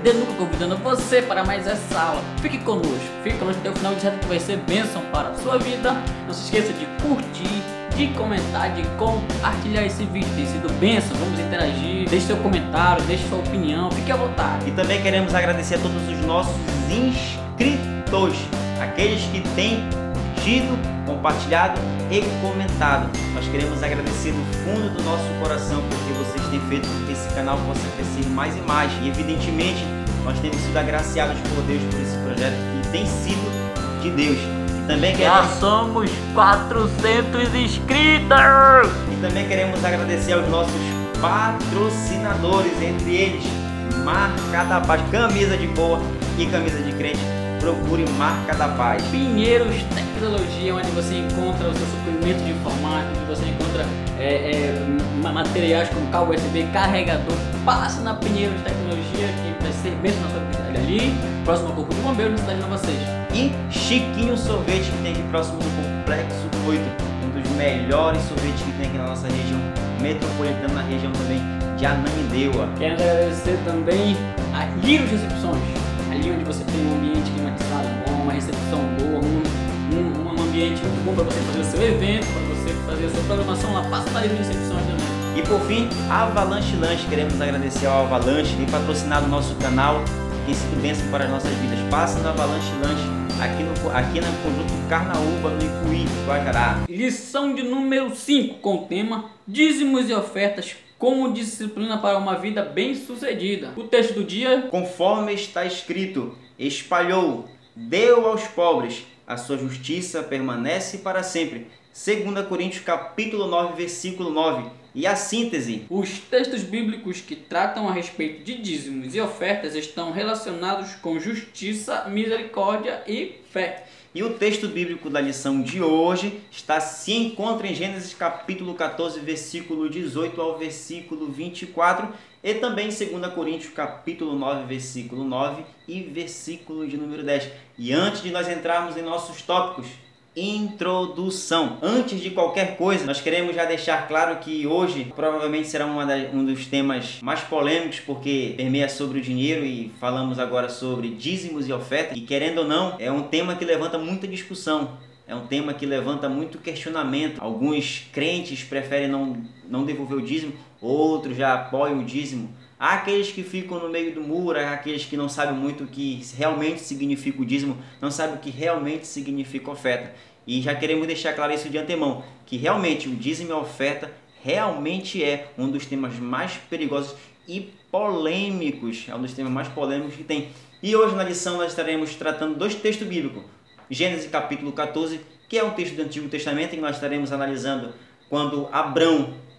de Nuca, convidando você para mais essa aula. Fique conosco até o final, de certo que vai ser bênção para a sua vida. Não se esqueça de curtir, de comentar, de compartilhar esse vídeo. Tem sido bênção, vamos interagir. Deixe seu comentário, deixe sua opinião, fique à vontade. E também queremos agradecer a todos os nossos inscritos, aqueles que têm curtido, compartilhado e comentado. Nós queremos agradecer do fundo do nosso coração, porque vocês têm feito com que esse canal possa crescer mais e mais. E evidentemente nós temos sido agraciados por Deus por esse projeto que tem sido de Deus. E também Já somos 400 inscritos! E também queremos agradecer aos nossos patrocinadores, entre eles Marca da Paz, camisa de boa e camisa de crente. Procure Marca da Paz. Pinheiros Tecnologia, onde você encontra o seu suprimento de informática, onde você encontra materiais como cabo USB, carregador. Passa na Pinheiros Tecnologia, que vai ser bem na sua vida ali, próximo ao Corpo de Bombeiros, na cidade de Nova Seja. E Chiquinho Sorvete, que tem aqui próximo do Complexo 8, um dos melhores sorvetes que tem aqui na nossa região metropolitana, na região também de Ananindeua. Quero agradecer também a Liros Recepções, ali onde você tem um ambiente climatizado bom, uma recepção boa, um ambiente muito bom para você fazer o seu evento, para você fazer a sua programação lá. Passa na Liros Recepções também. E por fim, Avalanche Lanche. Queremos agradecer ao Avalanche, que tem patrocinado o nosso canal, tem sido bênção para as nossas vidas. Passe no Avalanche Lanche, aqui no conjunto Carnaúba, no Ipuí, Guajará. Lição de número 5, com o tema Dízimos e Ofertas como disciplina para uma vida bem-sucedida. O texto do dia: conforme está escrito, espalhou, deu aos pobres, a sua justiça permanece para sempre. 2 Coríntios capítulo 9, versículo 9. E a síntese: os textos bíblicos que tratam a respeito de dízimos e ofertas estão relacionados com justiça, misericórdia e fé. E o texto bíblico da lição de hoje se encontra em Gênesis capítulo 14, versículo 18 ao versículo 24, e também em 2 Coríntios capítulo 9, versículo 9 e versículo de número 10. E antes de nós entrarmos em nossos tópicos, introdução. Antes de qualquer coisa, nós queremos já deixar claro que hoje provavelmente será um dos temas mais polêmicos, porque permeia sobre o dinheiro e falamos agora sobre dízimos e ofertas. E querendo ou não, é um tema que levanta muita discussão. É um tema que levanta muito questionamento. Alguns crentes preferem não devolver o dízimo, outros já apoiam o dízimo. Há aqueles que ficam no meio do muro, há aqueles que não sabem muito o que realmente significa o dízimo, não sabem o que realmente significa oferta. E já queremos deixar claro isso de antemão, que realmente o dízimo e a oferta realmente é um dos temas mais perigosos e polêmicos. É um dos temas mais polêmicos que tem. E hoje na lição nós estaremos tratando dois textos bíblicos. Gênesis capítulo 14, que é um texto do Antigo Testamento, em que nós estaremos analisando quando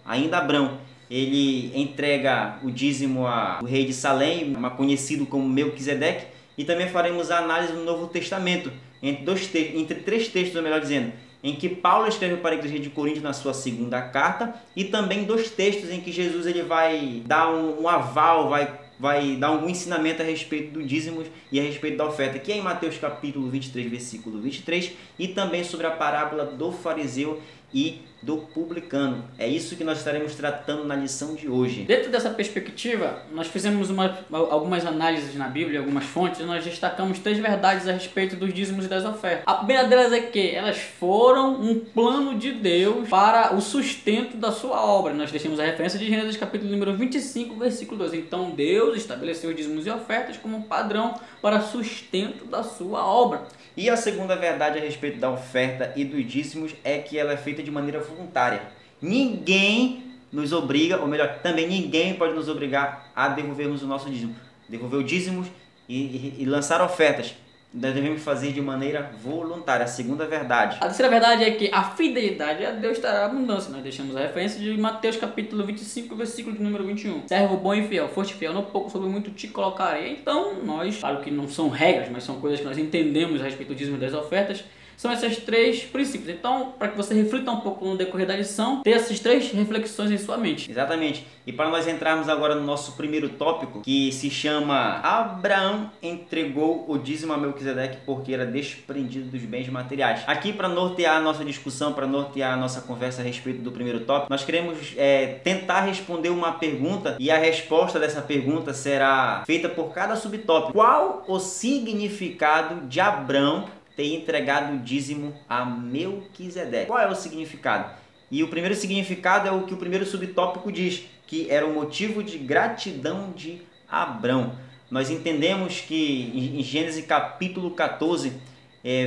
ainda Abrão, ele entrega o dízimo ao rei de Salém, conhecido como Melquisedeque, e também faremos a análise do Novo Testamento, entre três textos, melhor dizendo, em que Paulo escreve para a igreja de Corinto na sua segunda carta, e também dois textos em que Jesus ele vai dar um aval, vai dar algum ensinamento a respeito do dízimo e a respeito da oferta, que é em Mateus capítulo 23, versículo 23, e também sobre a parábola do fariseu e do publicano. É isso que nós estaremos tratando na lição de hoje. Dentro dessa perspectiva, nós fizemos algumas análises na Bíblia, algumas fontes, e nós destacamos 3 verdades a respeito dos dízimos e das ofertas. A primeira delas é que elas foram um plano de Deus para o sustento da sua obra. Nós deixamos a referência de Gênesis capítulo número 25, versículo 12. Então Deus estabeleceu os dízimos e ofertas como um padrão para sustento da sua obra. E a segunda verdade a respeito da oferta e dos dízimos é que ela é feita de maneira voluntária. Ninguém nos obriga, ou melhor, também ninguém pode nos obrigar a devolvermos o nosso dízimo. Devolver o dízimo e lançar ofertas. Nós devemos fazer de maneira voluntária, a segunda verdade. A terceira verdade é que a fidelidade a Deus trará abundância. Nós deixamos a referência de Mateus capítulo 25, versículo de número 21. Servo bom e fiel, foste fiel no pouco, sobre muito te colocarei. Então nós, claro que não são regras, mas são coisas que nós entendemos a respeito do dízimo e das ofertas, São esses três princípios. Então, para que você reflita um pouco no decorrer da lição, ter essas três reflexões em sua mente. Exatamente. E para nós entrarmos agora no nosso primeiro tópico, que se chama Abraão entregou o dízimo a Melquisedeque porque era desprendido dos bens materiais. Aqui, para nortear a nossa discussão, para nortear a nossa conversa a respeito do primeiro tópico, nós queremos tentar responder uma pergunta, e a resposta dessa pergunta será feita por cada subtópico. Qual o significado de Abraão ter entregado o dízimo a Melquisedeque? Qual é o significado? E o primeiro significado é o que o primeiro subtópico diz, que era o motivo de gratidão de Abraão. Nós entendemos que em Gênesis capítulo 14,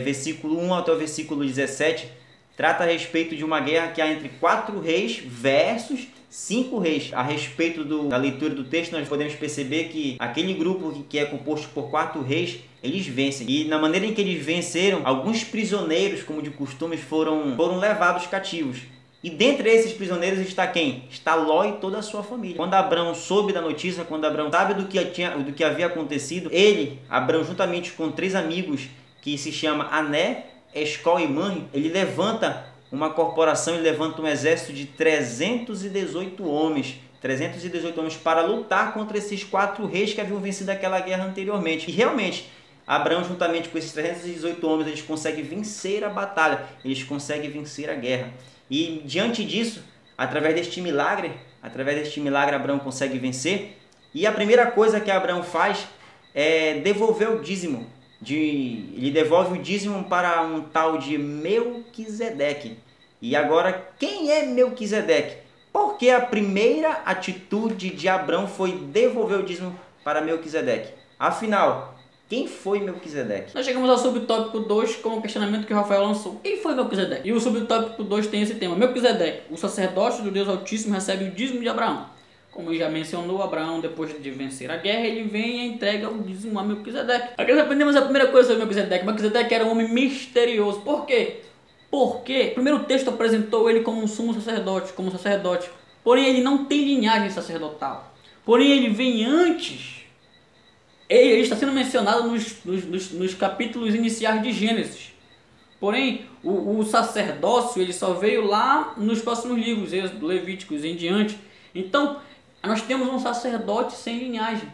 versículo 1 até o versículo 17, trata a respeito de uma guerra que há entre 4 reis versus 5 reis. A respeito da leitura do texto, nós podemos perceber que aquele grupo que é composto por 4 reis, eles vencem. E na maneira em que eles venceram, alguns prisioneiros, como de costume, foram levados cativos. E dentre esses prisioneiros está quem? Está Ló e toda a sua família. Quando Abraão soube da notícia, quando Abraão sabe do que havia acontecido, Abraão, juntamente com 3 amigos, que se chama Ané, Escol e Manre, ele levanta uma corporação, ele levanta um exército de 318 homens para lutar contra esses 4 reis que haviam vencido aquela guerra anteriormente. E realmente, Abraão, juntamente com esses 318 homens, eles conseguem vencer a batalha, eles conseguem vencer a guerra. E diante disso, através deste milagre, Abraão consegue vencer. E a primeira coisa que Abraão faz é devolver o dízimo. Ele devolve o dízimo para um tal de Melquisedeque. E agora, quem é Melquisedeque? Porque a primeira atitude de Abraão foi devolver o dízimo para Melquisedeque. Afinal, quem foi Melquisedeque? Nós chegamos ao subtópico 2 com o questionamento que o Rafael lançou. Quem foi Melquisedeque? E o subtópico 2 tem esse tema. Melquisedeque, o sacerdote do Deus Altíssimo, recebe o dízimo de Abraão. Como já mencionou, Abraão, depois de vencer a guerra, ele vem e entrega o dízimo a Melquisedeque. Aqui nós aprendemos a primeira coisa sobre Melquisedeque. Melquisedeque era um homem misterioso. Por quê? Porque o primeiro texto apresentou ele como um sumo sacerdote, como sacerdote. Porém, ele não tem linhagem sacerdotal. Porém, ele vem antes. Ele está sendo mencionado nos capítulos iniciais de Gênesis. Porém, o sacerdócio ele só veio lá nos próximos livros, Êxodo, Levíticos e em diante. Então, nós temos um sacerdote sem linhagem.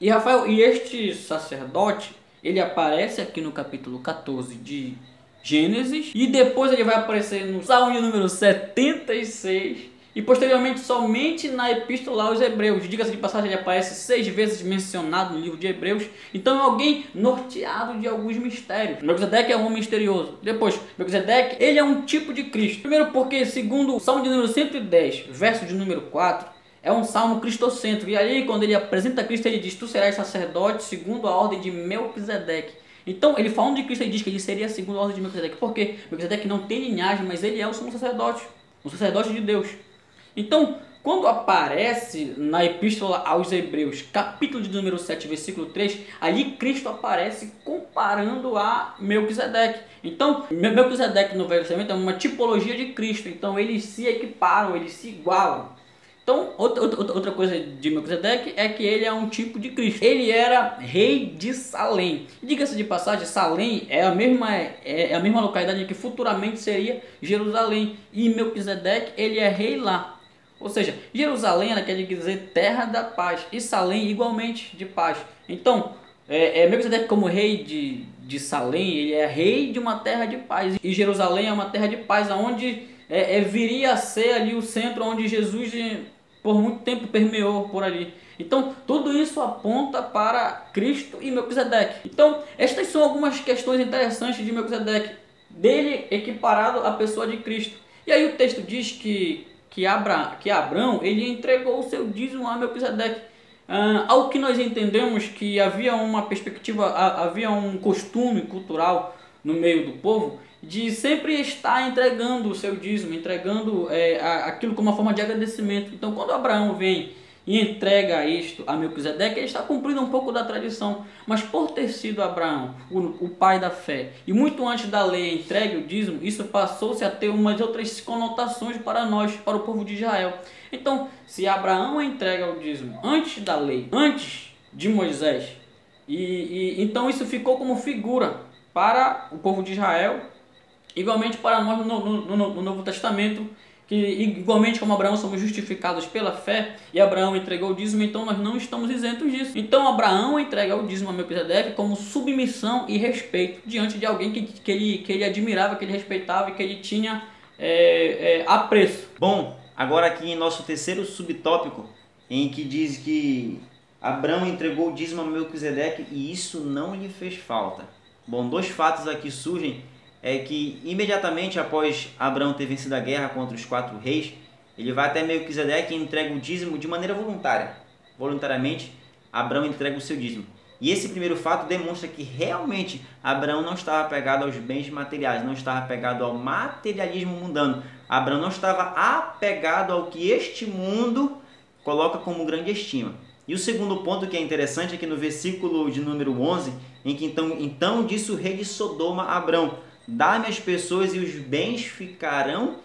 E Rafael, este sacerdote, ele aparece aqui no capítulo 14 de Gênesis. E depois ele vai aparecer no Salmo de número 76. E posteriormente somente na Epístola aos Hebreus. Diga-se de passagem, ele aparece 6 vezes mencionado no livro de Hebreus. Então é alguém norteado de alguns mistérios. Melquisedeque é um homem misterioso. Depois, Melquisedeque, ele é um tipo de Cristo. Primeiro porque, segundo o Salmo de número 110, verso de número 4, é um salmo cristocêntrico. E aí, quando ele apresenta Cristo, ele diz: tu serás sacerdote segundo a ordem de Melquisedeque. Então, ele falando de Cristo, ele diz que ele seria segundo a ordem de Melquisedeque. Por quê? Melquisedeque não tem linhagem, mas ele é o sumo sacerdote. O sacerdote de Deus. Então, quando aparece na Epístola aos Hebreus, capítulo de número 7, versículo 3, ali Cristo aparece comparando a Melquisedeque. Então, Melquisedeque no Velho Testamento é uma tipologia de Cristo. Então, eles se equiparam, eles se igualam. Então, outra coisa de Melquisedeque é que ele é um tipo de Cristo. Ele era rei de Salém. Diga-se de passagem, Salém é a mesma localidade que futuramente seria Jerusalém. E Melquisedeque, ele é rei lá. Ou seja, Jerusalém ela quer dizer terra da paz. E Salém igualmente de paz. Então, Melquisedeque como rei de Salém, ele é rei de uma terra de paz. E Jerusalém é uma terra de paz, onde viria a ser ali o centro onde Jesus por muito tempo permeou por ali. Então, tudo isso aponta para Cristo e Melquisedeque. Então, estas são algumas questões interessantes de Melquisedeque, dele equiparado à pessoa de Cristo. E aí o texto diz que Abraão ele entregou o seu dízimo a Melquisedeque. Ao que nós entendemos que havia uma perspectiva, havia um costume cultural no meio do povo de sempre estar entregando o seu dízimo, entregando aquilo como uma forma de agradecimento. Então, quando Abraão vem e entrega isto a Melquisedeque, ele está cumprindo um pouco da tradição. Mas por ter sido Abraão o pai da fé, e muito antes da lei entregue o dízimo, isso passou-se a ter umas outras conotações para nós, para o povo de Israel. Então, se Abraão entrega o dízimo antes da lei, antes de Moisés, então isso ficou como figura para o povo de Israel, igualmente para nós no Novo Testamento, que igualmente como Abraão somos justificados pela fé, e Abraão entregou o dízimo, então nós não estamos isentos disso. Então Abraão entrega o dízimo a Melquisedeque como submissão e respeito diante de alguém que ele admirava, que ele respeitava e que ele tinha apreço. Bom, agora aqui em nosso terceiro subtópico, em que diz que Abraão entregou o dízimo a Melquisedeque e isso não lhe fez falta. Bom, dois fatos aqui surgem, é que imediatamente após Abraão ter vencido a guerra contra os 4 reis, ele vai até Melquisedeque e entrega o dízimo de maneira voluntária. Voluntariamente, Abraão entrega o seu dízimo. E esse primeiro fato demonstra que realmente Abraão não estava apegado aos bens materiais, não estava apegado ao materialismo mundano. Abraão não estava apegado ao que este mundo coloca como grande estima. E o segundo ponto que é interessante é que no versículo de número 11, em que então disse o rei de Sodoma a Abraão: dá-me as pessoas e os bens ficarão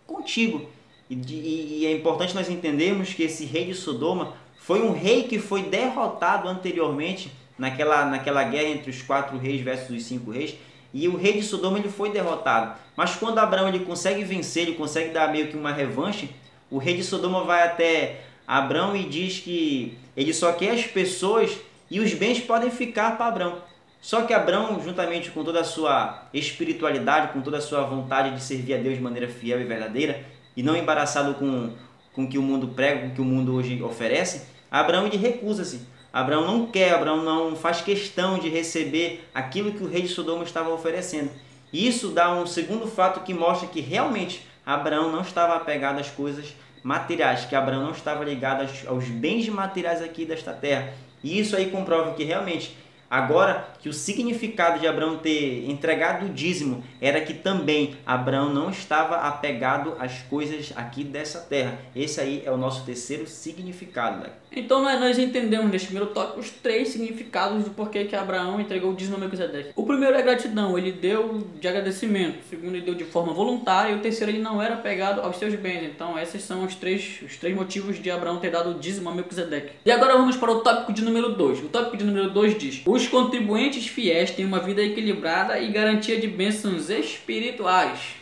contigo. E é importante nós entendermos que esse rei de Sodoma foi um rei que foi derrotado anteriormente naquela guerra entre os 4 reis versus os 5 reis. E o rei de Sodoma ele foi derrotado. Mas quando Abraão ele consegue vencer, ele consegue dar meio que uma revanche, o rei de Sodoma vai até Abraão e diz que ele só quer as pessoas e os bens podem ficar para Abraão. Só que Abraão, juntamente com toda a sua espiritualidade, com toda a sua vontade de servir a Deus de maneira fiel e verdadeira, e não embaraçado com o que o mundo prega, com o que o mundo hoje oferece, Abraão ele recusa-se. Abraão não quer, Abraão não faz questão de receber aquilo que o rei de Sodoma estava oferecendo. E isso dá um segundo fato que mostra que realmente Abraão não estava apegado às coisas materiais, que Abraão não estava ligado aos bens materiais aqui desta terra. E isso aí comprova que realmente, agora que o significado de Abraão ter entregado o dízimo era que também Abraão não estava apegado às coisas aqui dessa terra. Esse aí é o nosso terceiro significado, né? Então nós entendemos neste primeiro tópico os 3 significados do porquê que Abraão entregou o dízimo a Melquisedeque. O primeiro é gratidão, ele deu de agradecimento. O segundo, ele deu de forma voluntária. E o terceiro, ele não era apegado aos seus bens. Então esses são os três motivos de Abraão ter dado o dízimo a Melquisedeque. E agora vamos para o tópico de número 2. O tópico de número 2 diz: os contribuintes fiéis têm uma vida equilibrada e garantia de bênçãos espirituais.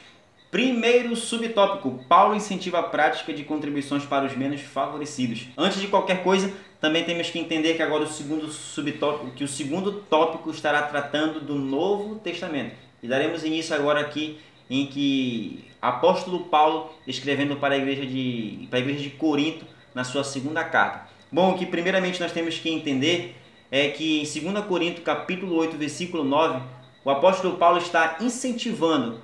Primeiro subtópico, Paulo incentiva a prática de contribuições para os menos favorecidos. Antes de qualquer coisa, também temos que entender que agora o segundo tópico estará tratando do Novo Testamento. E daremos início agora aqui em que apóstolo Paulo, escrevendo para a igreja de Corinto, na sua segunda carta. Bom, o que primeiramente nós temos que entender é que em 2 Coríntios capítulo 8, versículo 9, o apóstolo Paulo está incentivando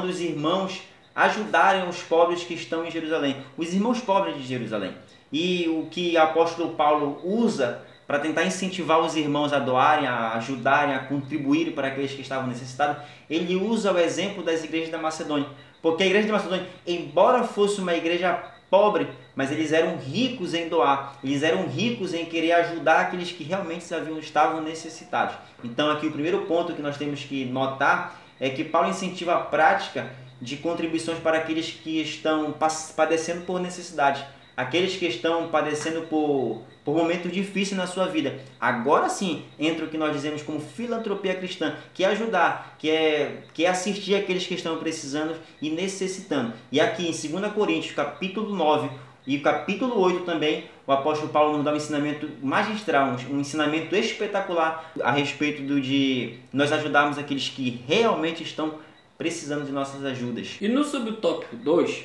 os irmãos a ajudarem os pobres que estão em Jerusalém, os irmãos pobres de Jerusalém. E o que o apóstolo Paulo usa para tentar incentivar os irmãos a doarem, a ajudarem, a contribuírem para aqueles que estavam necessitados, ele usa o exemplo das igrejas da Macedônia. Porque a igreja da Macedônia, embora fosse uma igreja pobre, mas eles eram ricos em doar, eles eram ricos em querer ajudar aqueles que realmente estavam necessitados. Então aqui o primeiro ponto que nós temos que notar é que Paulo incentiva a prática de contribuições para aqueles que estão padecendo por necessidade, aqueles que estão padecendo por momentos difíceis na sua vida. Agora sim entra o que nós dizemos como filantropia cristã, que é ajudar, que é assistir aqueles que estão precisando e necessitando. E aqui em 2 Coríntios capítulo 9 e capítulo 8 também, o apóstolo Paulo nos dá um ensinamento magistral, um ensinamento espetacular a respeito de nós ajudarmos aqueles que realmente estão precisando de nossas ajudas. E no subtópico 2,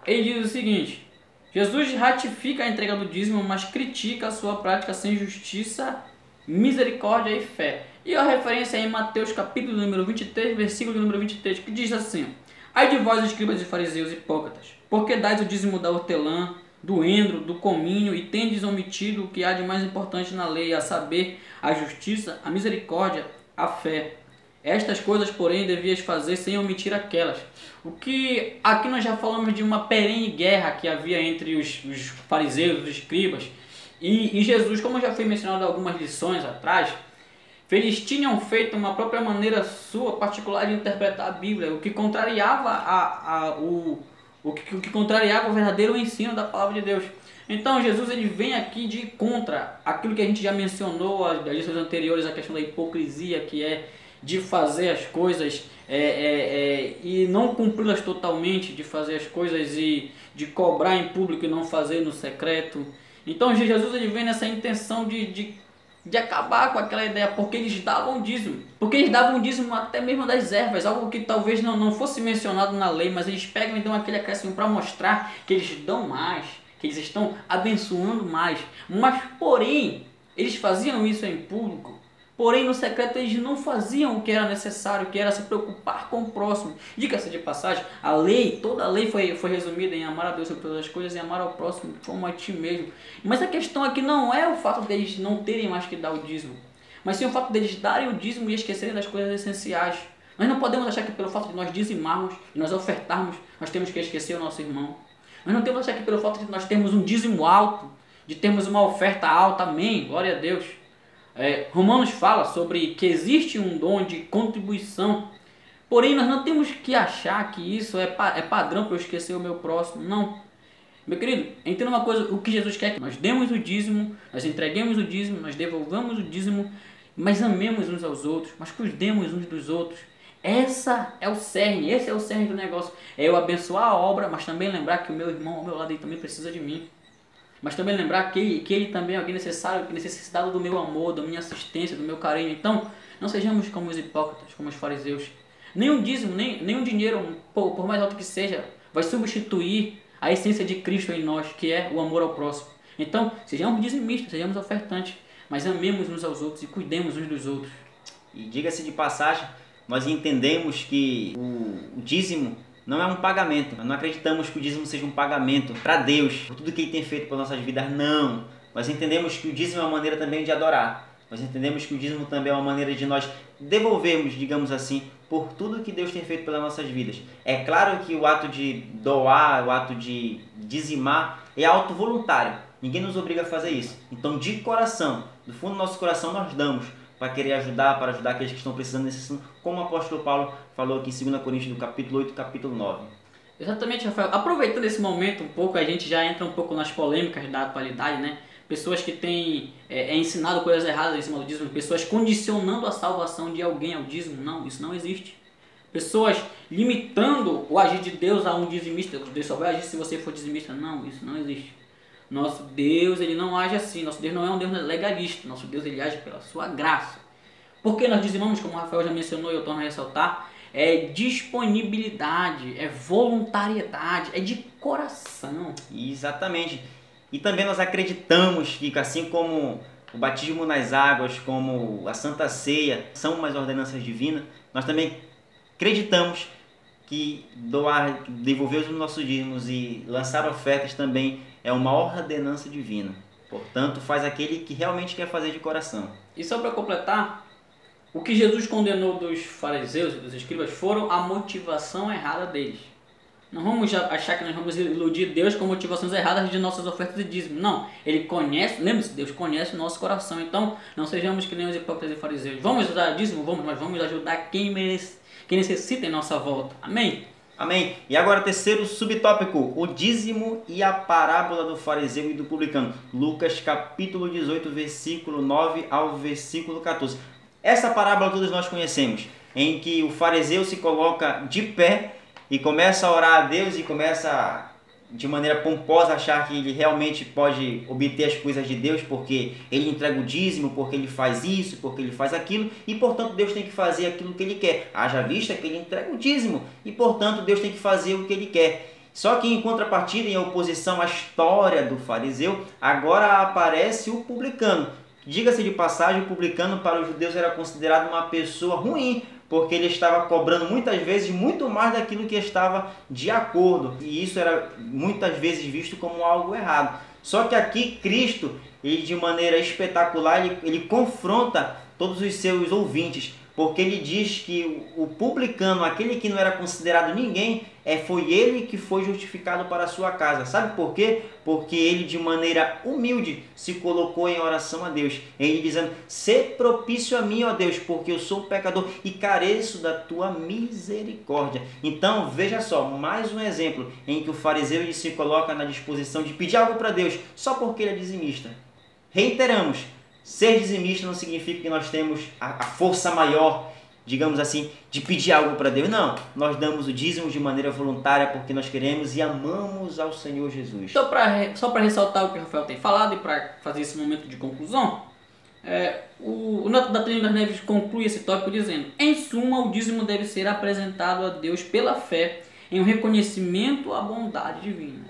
ele diz o seguinte: Jesus ratifica a entrega do dízimo, mas critica a sua prática sem justiça, misericórdia e fé. E a referência é em Mateus capítulo número 23, versículo número 23, que diz assim: ai de vós, escribas e fariseus hipócritas, porque dais o dízimo da hortelã, do endro, do cominho, e tendes omitido o que há de mais importante na lei, a saber, a justiça, a misericórdia, a fé. Estas coisas, porém, devias fazer sem omitir aquelas. O que aqui nós já falamos de uma perene guerra que havia entre os fariseus, os escribas, e Jesus, como já foi mencionado em algumas lições atrás, eles tinham feito uma própria maneira sua particular de interpretar a Bíblia, o que contrariava o que contrariava o verdadeiro ensino da palavra de Deus. Então Jesus ele vem aqui de contra aquilo que a gente já mencionou as lições anteriores, a questão da hipocrisia, que é de fazer as coisas e não cumpri-las totalmente, de fazer as coisas e de cobrar em público e não fazer no secreto. Então Jesus ele vem nessa intenção de acabar com aquela ideia, porque eles davam dízimo. Porque eles davam dízimo até mesmo das ervas, algo que talvez não fosse mencionado na lei, mas eles pegam e dão aquele acréscimo para mostrar que eles dão mais, que eles estão abençoando mais. Mas, porém, eles faziam isso em público. Porém, no secreto, eles não faziam o que era necessário, que era se preocupar com o próximo. Diga-se de passagem, a lei, toda a lei foi resumida em amar a Deus sobre todas as coisas e amar ao próximo como a ti mesmo. Mas a questão aqui não é o fato deles não terem mais que dar o dízimo, mas sim o fato deles darem o dízimo e esquecerem das coisas essenciais. Nós não podemos achar que pelo fato de nós dizimarmos e nós ofertarmos, nós temos que esquecer o nosso irmão. Nós não temos que achar que pelo fato de nós termos um dízimo alto, de termos uma oferta alta, amém, glória a Deus. Romanos fala sobre que existe um dom de contribuição, porém nós não temos que achar que isso é padrão para eu esquecer o meu próximo, não. Meu querido, entenda uma coisa, o que Jesus quer é que nós demos o dízimo, nós entreguemos o dízimo, nós devolvamos o dízimo, mas amemos uns aos outros, mas cuidemos uns dos outros. Esse é o cerne do negócio, é eu abençoar a obra, mas também lembrar que o meu irmão ao meu lado ele também precisa de mim. Mas também lembrar que ele também é alguém necessário, necessitado do meu amor, da minha assistência, do meu carinho. Então, não sejamos como os hipócritas, como os fariseus. Nenhum dízimo, nem um dinheiro, por mais alto que seja, vai substituir a essência de Cristo em nós, que é o amor ao próximo. Então, sejamos dizimistas, sejamos ofertantes, mas amemos uns aos outros e cuidemos uns dos outros. E diga-se de passagem, nós entendemos que o dízimo não é um pagamento. Nós não acreditamos que o dízimo seja um pagamento para Deus, por tudo que Ele tem feito para nossas vidas. Não. Nós entendemos que o dízimo é uma maneira também de adorar. Nós entendemos que o dízimo também é uma maneira de nós devolvermos, digamos assim, por tudo que Deus tem feito pelas nossas vidas. É claro que o ato de doar, o ato de dizimar é auto voluntário. Ninguém nos obriga a fazer isso. Então, de coração, do fundo do nosso coração, nós damos para querer ajudar, para ajudar aqueles que estão precisando, necessitando, como o apóstolo Paulo falou aqui em 2 Coríntios, do capítulo 8, capítulo 9. Exatamente, Rafael. Aproveitando esse momento um pouco, a gente já entra um pouco nas polêmicas da atualidade, né? Pessoas que têm ensinado coisas erradas em cima do dízimo, pessoas condicionando a salvação de alguém ao dízimo. Não, isso não existe. Pessoas limitando o agir de Deus a um dizimista. Deus só vai agir se você for dizimista. Não, isso não existe. Nosso Deus, ele não age assim. Nosso Deus não é um Deus legalista. Nosso Deus, ele age pela sua graça. Por que nós dizimamos, como o Rafael já mencionou e eu torno a ressaltar? É disponibilidade, é voluntariedade, é de coração. Exatamente. E também nós acreditamos que, assim como o batismo nas águas, como a Santa Ceia, são umas ordenanças divinas, nós também acreditamos que doar, devolver os nossos dízimos e lançar ofertas também é uma ordenança divina. Portanto, faz aquele que realmente quer fazer de coração. E só para completar, o que Jesus condenou dos fariseus e dos escribas foram a motivação errada deles. Não vamos achar que nós vamos iludir Deus com motivações erradas de nossas ofertas e dízimos. Não, Ele conhece, lembre-se, Deus conhece o nosso coração. Então, não sejamos que nem os hipócritas e fariseus. Vamos usar dízimo? Vamos, mas vamos ajudar quem necessita em nossa volta. Amém? Amém. E agora, terceiro subtópico, o dízimo e a parábola do fariseu e do publicano. Lucas capítulo 18, versículo 9 ao versículo 14. Essa parábola todos nós conhecemos, em que o fariseu se coloca de pé e começa a orar a Deus e começa de maneira pomposa a achar que ele realmente pode obter as coisas de Deus porque ele entrega o dízimo, porque ele faz isso, porque ele faz aquilo e portanto Deus tem que fazer aquilo que ele quer. Haja vista que ele entrega o dízimo e portanto Deus tem que fazer o que ele quer. Só que em contrapartida, em oposição à história do fariseu, agora aparece o publicano. Diga-se de passagem, o publicano para os judeus era considerado uma pessoa ruim, porque ele estava cobrando muitas vezes muito mais daquilo que estava de acordo. E isso era muitas vezes visto como algo errado. Só que aqui Cristo, ele de maneira espetacular, ele confronta todos os seus ouvintes, porque ele diz que o publicano, aquele que não era considerado ninguém, foi ele que foi justificado para a sua casa. Sabe por quê? Porque ele de maneira humilde se colocou em oração a Deus. Ele dizendo, sê propício a mim, ó Deus, porque eu sou pecador e careço da tua misericórdia. Então veja só, mais um exemplo em que o fariseu ele se coloca na disposição de pedir algo para Deus, só porque ele é dizimista. Reiteramos, ser dizimista não significa que nós temos a força maior digamos assim, de pedir algo para Deus. Não, nós damos o dízimo de maneira voluntária porque nós queremos e amamos ao Senhor Jesus. Só para ressaltar o que o Rafael tem falado e para fazer esse momento de conclusão, o Neto da Trilha das Neves conclui esse tópico dizendo: em suma, o dízimo deve ser apresentado a Deus pela fé, em um reconhecimento à bondade divina.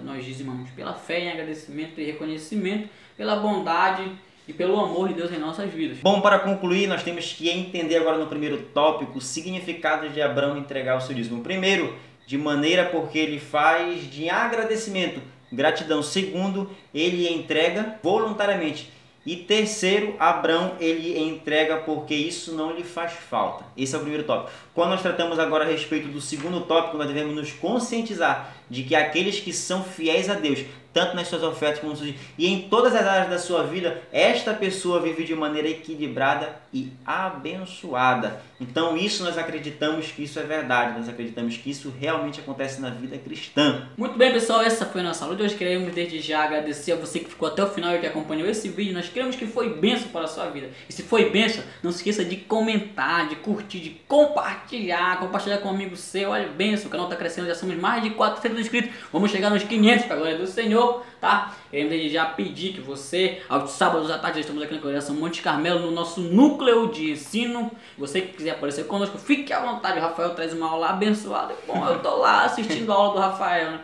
Nós dizimamos pela fé, em agradecimento e reconhecimento pela bondade e pelo amor de Deus em nossas vidas. Bom, para concluir, nós temos que entender agora no primeiro tópico o significado de Abraão entregar o seu dízimo. Primeiro, de maneira porque ele faz de agradecimento, gratidão. Segundo, ele entrega voluntariamente. E terceiro, Abraão ele entrega porque isso não lhe faz falta. Esse é o primeiro tópico. Quando nós tratamos agora a respeito do segundo tópico, nós devemos nos conscientizar de que aqueles que são fiéis a Deus, tanto nas suas ofertas como e em todas as áreas da sua vida, esta pessoa vive de maneira equilibrada e abençoada. Então isso nós acreditamos que isso é verdade, nós acreditamos que isso realmente acontece na vida cristã. Muito bem, pessoal, essa foi a nossa aula de hoje. Queremos desde já agradecer a você que ficou até o final e que acompanhou esse vídeo. Nós queremos que foi bênção para a sua vida. E se foi bênção, não se esqueça de comentar, de curtir, de compartilhar com um amigo seu. Olha, bênção, o canal está crescendo, já somos mais de 400 inscritos. Vamos chegar nos 500 para a glória do Senhor, tá? Queremos desde já pedir que você, aos sábados à tarde, já estamos aqui na Congregação Monte Carmelo, no nosso núcleo de ensino. Você que quiser aparecer conosco, fique à vontade. O Rafael traz uma aula abençoada. Bom, eu tô lá assistindo a aula do Rafael, né?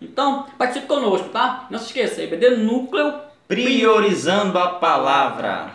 Então, participe conosco, tá? Não se esqueça, IBD Núcleo Priorizando a Palavra.